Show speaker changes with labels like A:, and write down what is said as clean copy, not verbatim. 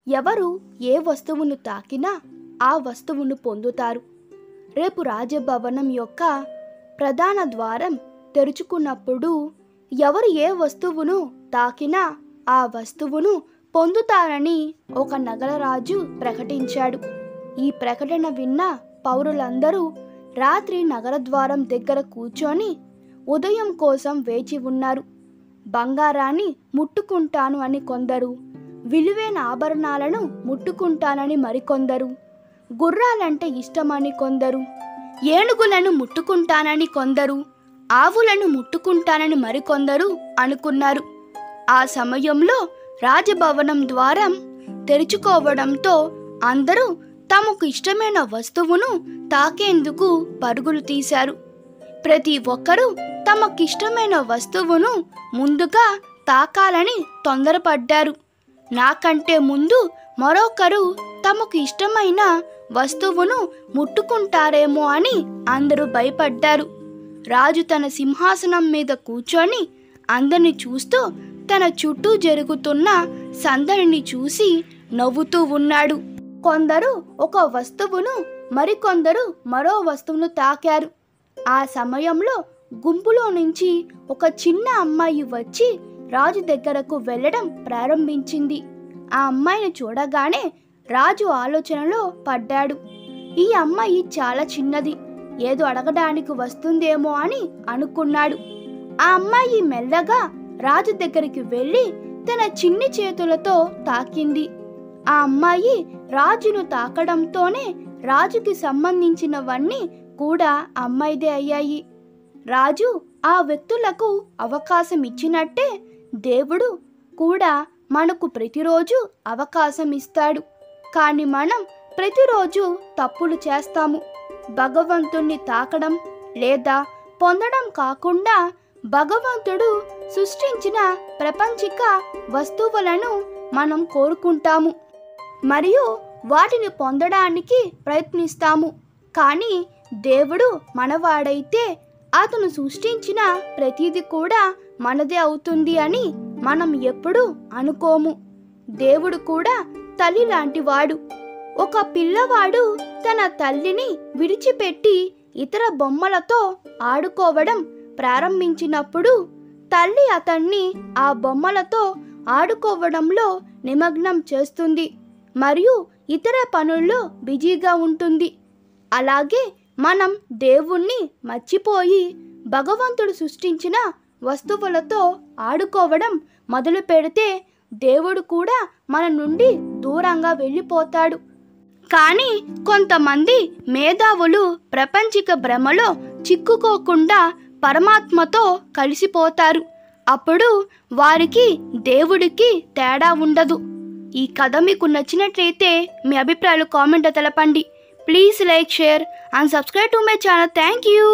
A: ఎవరు ఏ వస్తువును తాకినా ఆ వస్తువును పొందుతారు. రేపు రాజభవనం యొక్క ప్రధాన ద్వారం తెరుచుకున్నప్పుడు ఎవరు ఏ వస్తువును తాకినా ఆ వస్తువును పొందుతారని ఒక నగరరాజు ప్రకటించాడు. ఈ ప్రకటన విన్న పౌరులందరూ రాత్రి నగరద్వారం దగ్గర కూర్చొని ఉదయం కోసం వేచి ఉన్నారు. బంగారాన్ని ముట్టుకుంటాను అని కొందరు, విలువైన ఆభరణాలను ముట్టుకుంటానని మరికొందరు, గుర్రాలంటే ఇష్టమని కొందరు, ఏనుగులను ముట్టుకుంటానని కొందరు, ఆవులను ముట్టుకుంటానని మరికొందరు అనుకున్నారు. ఆ సమయంలో రాజభవనం ద్వారం తెరుచుకోవడంతో అందరూ తమకు ఇష్టమైన వస్తువును తాకేందుకు పరుగులు తీశారు. ప్రతి ఒక్కరూ తమకిష్టమైన వస్తువును ముందుగా తాకాలని తొందరపడ్డారు. నాకంటే ముందు మరొకరు తమకు ఇష్టమైన వస్తువును ముట్టుకుంటారేమో అని అందరూ భయపడ్డారు. రాజు తన సింహాసనం మీద కూర్చొని అందరిని చూస్తూ తన చుట్టూ జరుగుతున్న సందడిని చూసి నవ్వుతూ ఉన్నాడు. కొందరు ఒక వస్తువును, మరికొందరు మరో వస్తువును తాకారు. ఆ సమయంలో గుంపులో నుంచి ఒక చిన్న అమ్మాయి వచ్చి రాజు దగ్గరకు వెళ్ళడం ప్రారంభించింది. ఆ అమ్మాయిని చూడగానే రాజు ఆలోచనలో పడ్డాడు. ఈ అమ్మాయి చాలా చిన్నది, ఏదో అడగడానికి వస్తుందేమో అని అనుకున్నాడు. ఆ అమ్మాయి మెల్లగా రాజు దగ్గరికి వెళ్ళి తన చిన్ని చేతులతో తాకింది. ఆ అమ్మాయి రాజును తాకడంతోనే రాజుకి సంబంధించినవన్నీ కూడా అమ్మాయిదే అయ్యాయి. రాజు ఆ వ్యక్తులకు అవకాశం ఇచ్చినట్టే దేవుడు కూడా మనకు ప్రతిరోజు అవకాశం ఇస్తాడు. కానీ మనం ప్రతిరోజు తప్పులు చేస్తాము. భగవంతుణ్ణి తాకడం లేదా పొందడం కాకుండా భగవంతుడు సృష్టించిన ప్రపంచిక వస్తువులను మనం కోరుకుంటాము మరియు వాటిని పొందడానికి ప్రయత్నిస్తాము. కానీ దేవుడు మనవాడైతే అతను సృష్టించిన ప్రతిదీ కూడా మనదే అవుతుంది అని మనం ఎప్పుడూ అనుకోము. దేవుడు కూడా తల్లి లాంటివాడు. ఒక పిల్లవాడు తన తల్లిని విడిచిపెట్టి ఇతర బొమ్మలతో ఆడుకోవడం ప్రారంభించినప్పుడు తల్లి అతన్ని ఆ బొమ్మలతో ఆడుకోవడంలో నిమగ్నం చేస్తుంది మరియు ఇతర పనుల్లో బిజీగా ఉంటుంది. అలాగే మనం దేవుణ్ణి మర్చిపోయి భగవంతుడు సృష్టించిన వస్తువులతో ఆడుకోవడం మొదలు పెడితే దేవుడు కూడా మన నుండి దూరంగా వెళ్ళిపోతాడు. కానీ కొంతమంది మేధావులు ప్రపంచిక భ్రమలో చిక్కుకోకుండా పరమాత్మతో కలిసిపోతారు. అప్పుడు వారికి దేవుడికి తేడా ఉండదు. ఈ కథ మీకు నచ్చినట్లయితే మీ అభిప్రాయాలు కామెంట్లో తెలపండి. Please like, share and subscribe to my channel. Thank you.